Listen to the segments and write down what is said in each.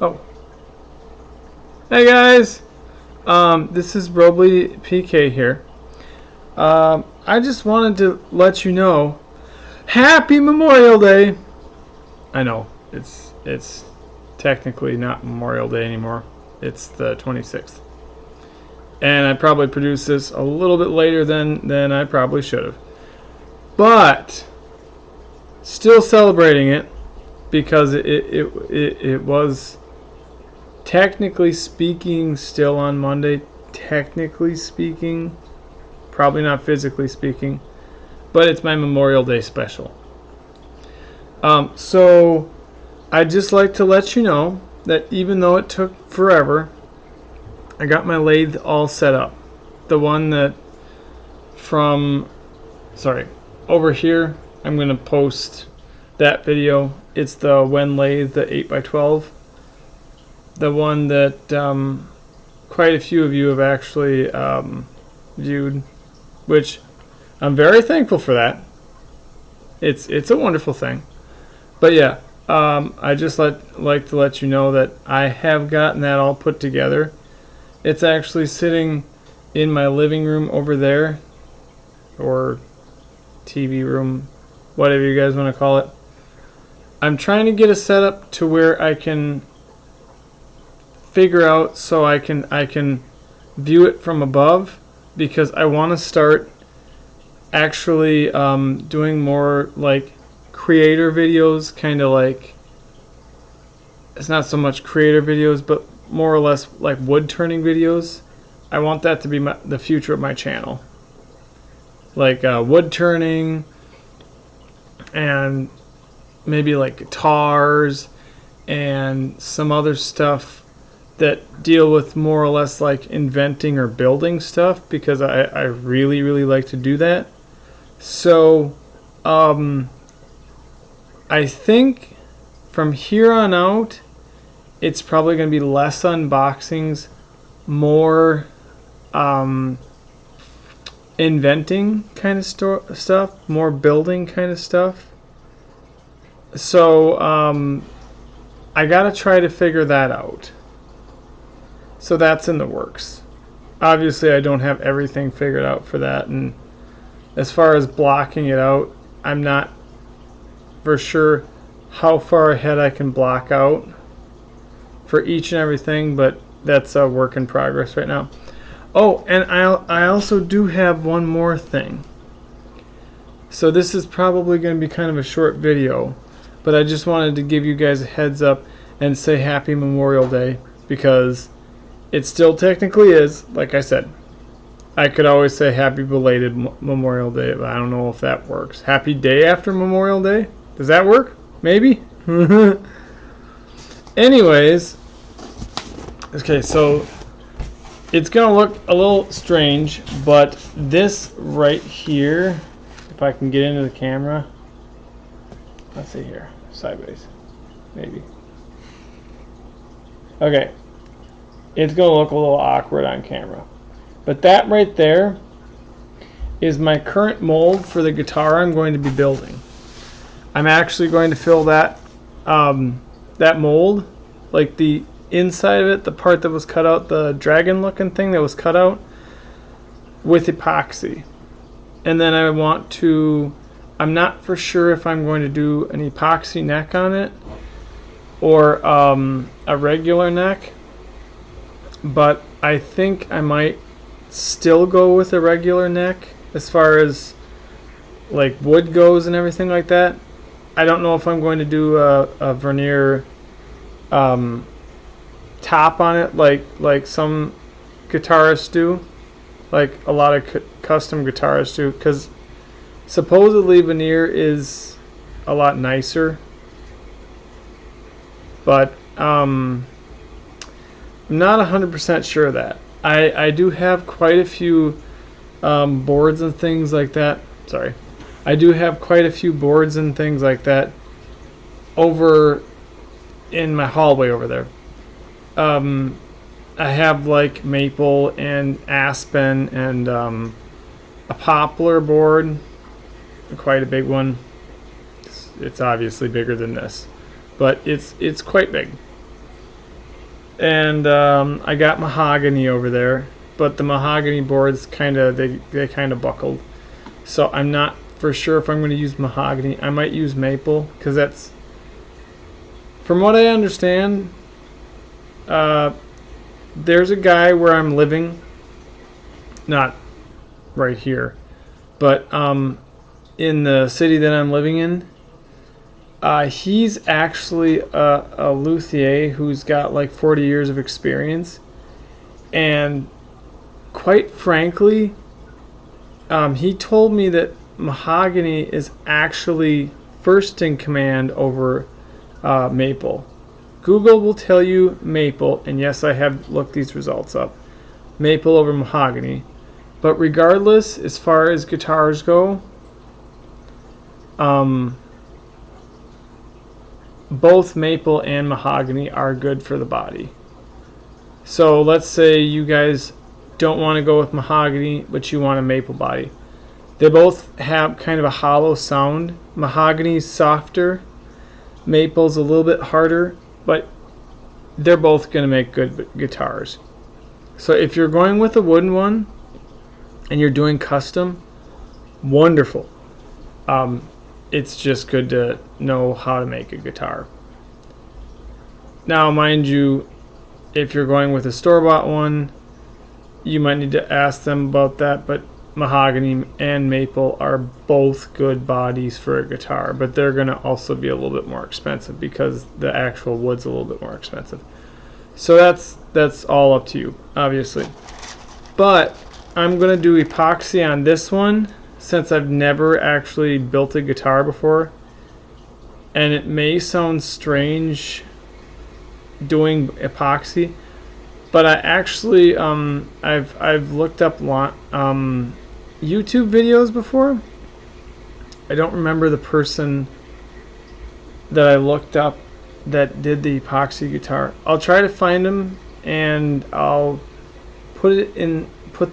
Oh, hey guys. This is Robley PK here. I just wanted to let you know, Happy Memorial Day. I know it's technically not Memorial Day anymore. It's the 26th, and I probably produced this a little bit later than I probably should have, but still celebrating it because it was, technically speaking, still on Monday. Technically speaking, probably not physically speaking, but it's my Memorial Day special. So I'd just like to let you know that even though it took forever, I got my lathe all set up. The one that over here, I'm going to post that video. It's the Wen lathe, the 8x12. The one that quite a few of you have actually viewed, which I'm very thankful for that. It's a wonderful thing. But yeah, I just like to let you know that I have gotten that all put together. It's actually sitting in my living room over there, or TV room, whatever you guys want to call it. I'm trying to get a setup to where I can figure out so I can view it from above, because I want to start actually doing more like creator videos, kind of like, it's not so much creator videos, but more or less like wood turning videos. I want that to be the future of my channel, like wood turning and maybe like guitars and some other stuff that deal with more or less like inventing or building stuff, because I really like to do that. So I think from here on out it's probably going to be less unboxings, more inventing kind of stuff, more building kind of stuff. So I gotta try to figure that out. So that's in the works. Obviously I don't have everything figured out for that, and as far as blocking it out, I'm not for sure how far ahead I can block out for each and everything, but that's a work in progress right now. Oh, and I also do have one more thing. So this is probably going to be kind of a short video, but I just wanted to give you guys a heads up and say Happy Memorial Day, because it still technically is, like I said. I could always say Happy Belated Memorial Day, but I don't know if that works. Happy Day After Memorial Day? Does that work? Maybe? Anyways, okay, so it's gonna look a little strange, but this right here, if I can get into the camera, let's see here, sideways, maybe. Okay, it's gonna look a little awkward on camera, but that right there is my current mold for the guitar I'm going to be building. I'm actually going to fill that that mold, like the inside of it, the part that was cut out, the dragon looking thing that was cut out, with epoxy. And then I want to, I'm not for sure if I'm going to do an epoxy neck on it or a regular neck, but I think I might still go with a regular neck as far as like wood goes and everything like that. I don't know if I'm going to do a veneer top on it like some guitarists do, like a lot of custom guitarists do, because supposedly veneer is a lot nicer, but I'm not 100% sure of that. I do have quite a few boards and things like that. Sorry. I do have quite a few boards and things like that over in my hallway over there. I have like maple and aspen and a poplar board, quite a big one. It's obviously bigger than this, but it's quite big. and I got mahogany over there, but the mahogany boards they kind of buckled, so I'm not for sure if I'm going to use mahogany. I might use maple because that's, from what I understand, there's a guy where I'm living, not right here, but in the city that I'm living in. He's actually a luthier who's got like 40 years of experience, and quite frankly, he told me that mahogany is actually first in command over maple. Google will tell you maple, and yes, I have looked these results up. Maple over mahogany. But regardless, as far as guitars go, both maple and mahogany are good for the body. So let's say you guys don't want to go with mahogany, but you want a maple body. They both have kind of a hollow sound. Mahogany's softer, maple's a little bit harder, but they're both going to make good guitars. So if you're going with a wooden one and you're doing custom, wonderful. It's just good to know how to make a guitar. Now, mind you, if you're going with a store-bought one, you might need to ask them about that, but mahogany and maple are both good bodies for a guitar, but they're going to also be a little bit more expensive because the actual wood's a little bit more expensive. So that's all up to you, obviously. But I'm going to do epoxy on this one since I've never actually built a guitar before, and it may sound strange doing epoxy, but I actually I've looked up YouTube videos before. I don't remember the person that I looked up that did the epoxy guitar. I'll try to find them and I'll put the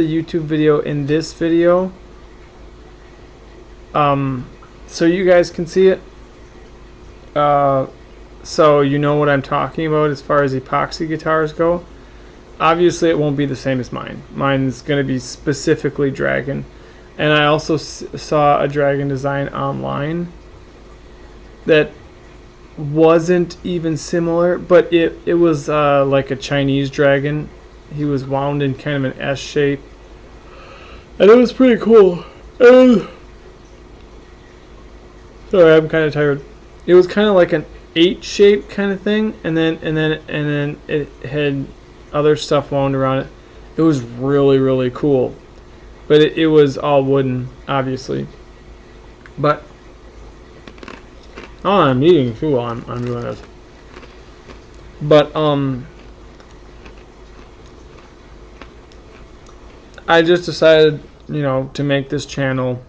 YouTube video in this video, so you guys can see it, so you know what I'm talking about as far as epoxy guitars go. Obviously it won't be the same as mine. Mine's going to be specifically Dragon, and I also saw a Dragon design online that wasn't even similar, but it was like a Chinese Dragon. He was wound in kind of an S shape, and it was pretty cool. Sorry, I'm kind of tired. It was kind of like an 8 shape kind of thing, and then it had other stuff wound around it. It was really cool, but it was all wooden, obviously. But I'm eating too while I'm doing this. But I just decided, to make this channel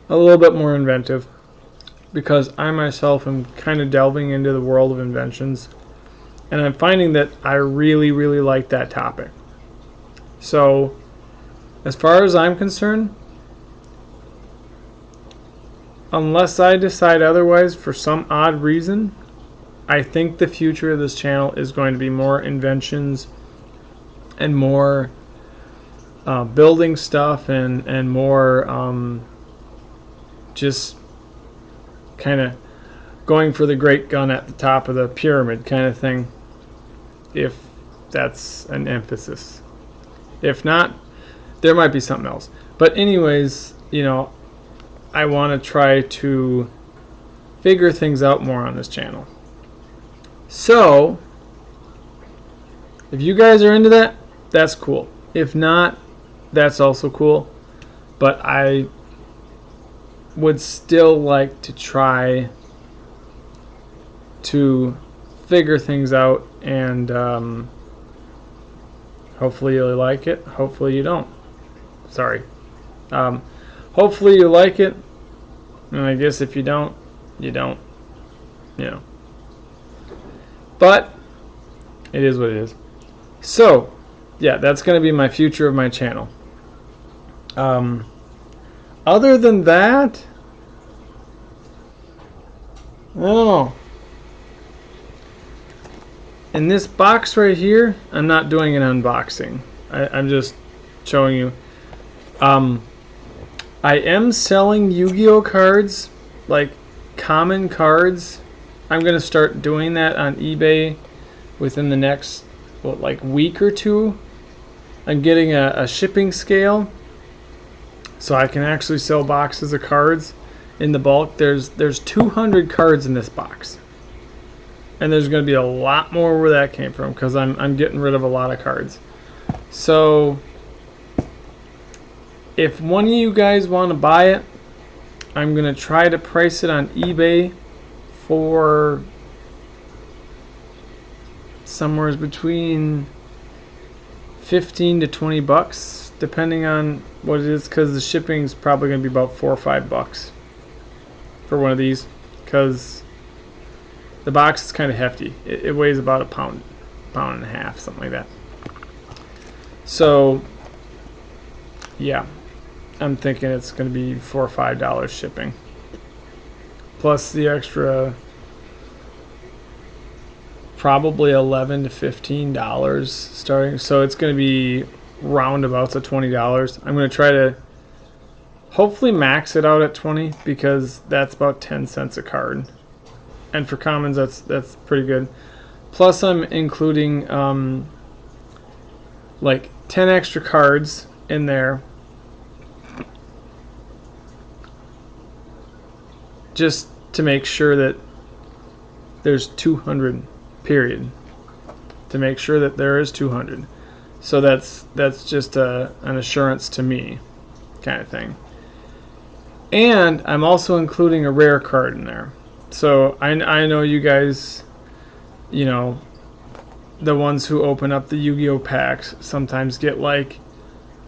a little bit more inventive, because I myself am kind of delving into the world of inventions, and I'm finding that I really like that topic. So as far as I'm concerned, unless I decide otherwise for some odd reason, I think the future of this channel is going to be more inventions and more building stuff and more just kind of going for the great gun at the top of the pyramid kind of thing, if that's an emphasis. If not, there might be something else. But anyways, I want to try to figure things out more on this channel. So if you guys are into that, that's cool. If not, that's also cool. But I would still like to try to figure things out, and hopefully you'll like it. Hopefully you don't. Sorry. Hopefully you like it, and I guess if you don't, you don't. But it is what it is. So yeah, that's going to be my future of my channel. Other than that, I don't know. in this box right here, I'm not doing an unboxing. I'm just showing you. I am selling Yu-Gi-Oh cards, like common cards. I'm going to start doing that on eBay within the next week or two. I'm getting a shipping scale so I can actually sell boxes of cards in the bulk. There's 200 cards in this box. And there's going to be a lot more where that came from because I'm getting rid of a lot of cards. So if one of you guys want to buy it, I'm going to try to price it on eBay for somewhere between 15 to 20 bucks, depending on what it is, because the shipping is probably going to be about $4 or $5 for one of these, because the box is kind of hefty. It weighs about a pound and a half, something like that. So yeah, I'm thinking it's going to be $4 or $5 shipping, plus the extra probably $11 to $15 starting. So it's going to be roundabouts of $20. I'm going to try to hopefully max it out at 20 because that's about 10 cents a card. And for commons, that's pretty good. Plus I'm including like 10 extra cards in there just to make sure that there's 200, period, to make sure that there is 200. So that's just an assurance to me kind of thing. And I'm also including a rare card in there. So I know you guys, you know, the ones who open up the Yu-Gi-Oh packs sometimes get like,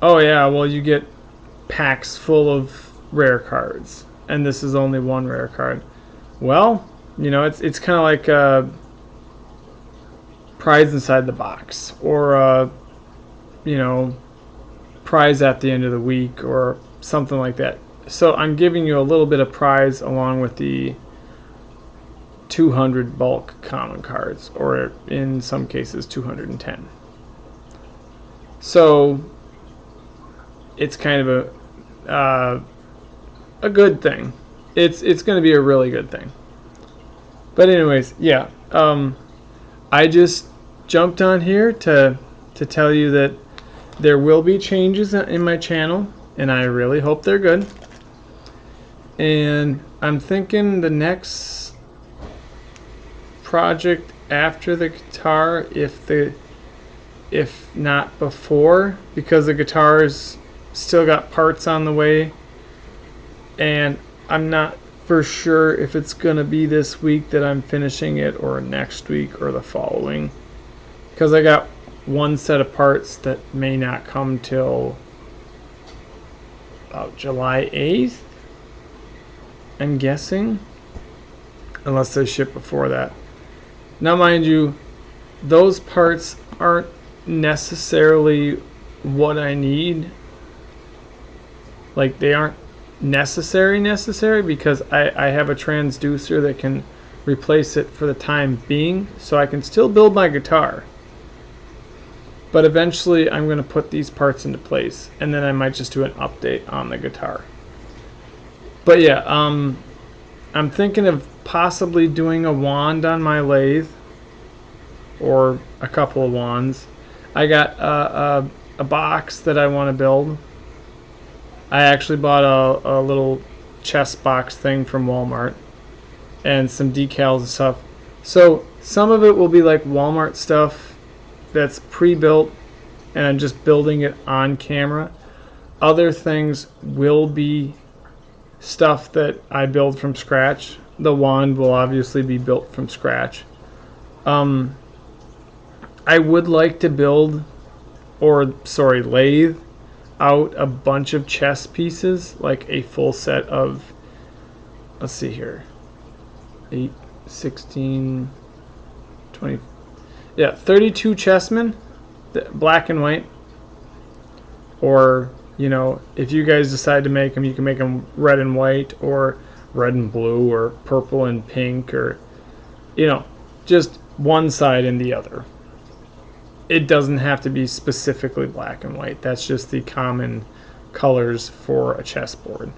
oh yeah, well you get packs full of rare cards and this is only one rare card. Well, you know, it's kind of like prize inside the box, or you know, prize at the end of the week or something like that. So I'm giving you a little bit of prize along with the 200 bulk common cards, or in some cases 210. So it's kind of a good thing. It's going to be a really good thing. But anyways, yeah, I just jumped on here to tell you that there will be changes in my channel, and I really hope they're good. And I'm thinking the next project after the guitar, if not before, because the guitar's still got parts on the way, and I'm not for sure if it's gonna be this week that I'm finishing it or next week or the following, because I got one set of parts that may not come till about July 8th, I'm guessing, unless they ship before that. Now mind you, those parts aren't necessarily what I need. Like, they aren't necessary because I have a transducer that can replace it for the time being, so I can still build my guitar. But eventually I'm going to put these parts into place, and then I might just do an update on the guitar. But yeah, I'm thinking of possibly doing a wand on my lathe, or a couple of wands. I got a box that I want to build. I actually bought a little chest box thing from Walmart and some decals and stuff. So some of it will be like Walmart stuff that's pre-built and I'm just building it on camera. Other things will be stuff that I build from scratch. The wand will obviously be built from scratch. I would like to lathe out a bunch of chess pieces, like a full set of, let's see here, 8, 16, 20, yeah, 32 chessmen, black and white. Or, you know, if you guys decide to make them, you can make them red and white, or red and blue, or purple and pink, or, you know, just one side and the other. It doesn't have to be specifically black and white. That's just the common colors for a chessboard.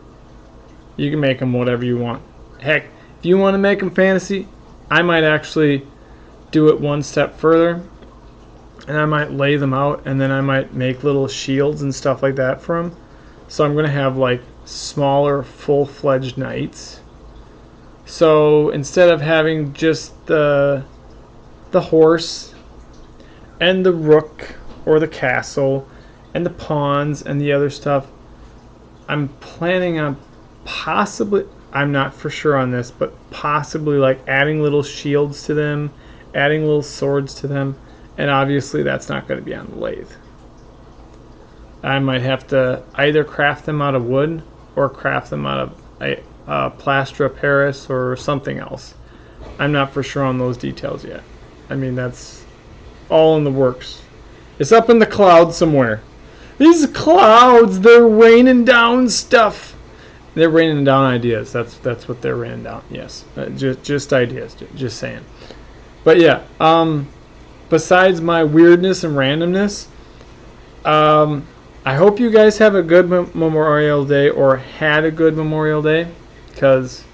You can make them whatever you want. Heck, if you want to make them fantasy, I might actually do it one step further, and I might lay them out, and then I might make little shields and stuff like that for them. So I'm going to have like smaller full-fledged knights. So instead of having just the horse and the rook or the castle and the pawns and the other stuff, I'm planning on possibly, I'm not for sure on this, but possibly like adding little shields to them, adding little swords to them, and obviously that's not going to be on the lathe. I might have to either craft them out of wood or craft them out of plaster of Paris or something else. I'm not for sure on those details yet. I mean, that's all in the works. It's up in the clouds somewhere. These clouds, they're raining down stuff. They're raining down ideas. That's what they're raining down. Yes, just ideas. Just saying. But yeah, besides my weirdness and randomness, I hope you guys have a good Memorial Day, or had a good Memorial Day, because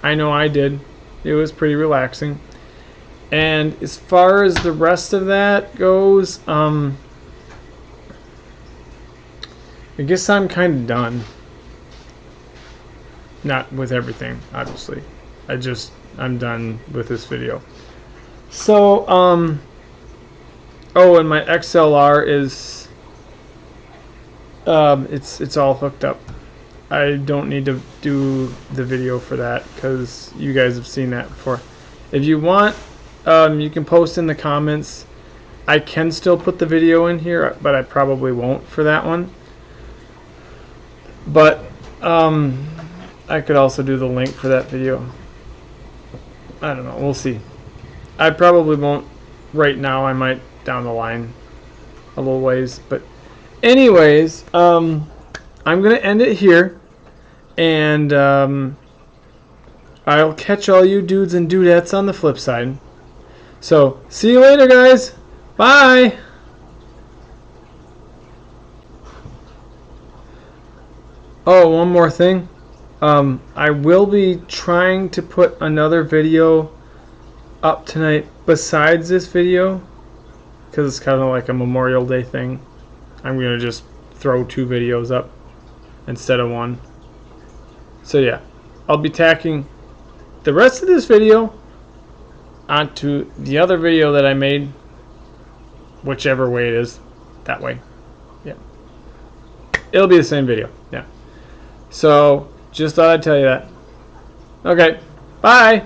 I know I did. It was pretty relaxing. And as far as the rest of that goes, I guess I'm kind of done. Not with everything, obviously. I'm done with this video. So, oh, and my XLR is, it's all hooked up. I don't need to do the video for that because you guys have seen that before. If you want, you can post in the comments. I can still put the video in here, but I probably won't for that one. But I could also do the link for that video. I don't know. We'll see. I probably won't right now. I might down the line a little ways. But anyways, I'm going to end it here. And I'll catch all you dudes and dudettes on the flip side. So, see you later, guys. Bye. Oh, one more thing. I will be trying to put another video up tonight besides this video, because it's kind of like a Memorial Day thing. I'm going to just throw 2 videos up instead of 1. So yeah, I'll be tacking the rest of this video onto the other video that I made, whichever way it is, that way. Yeah, it'll be the same video. Yeah. So just thought I'd tell you that. Okay, bye.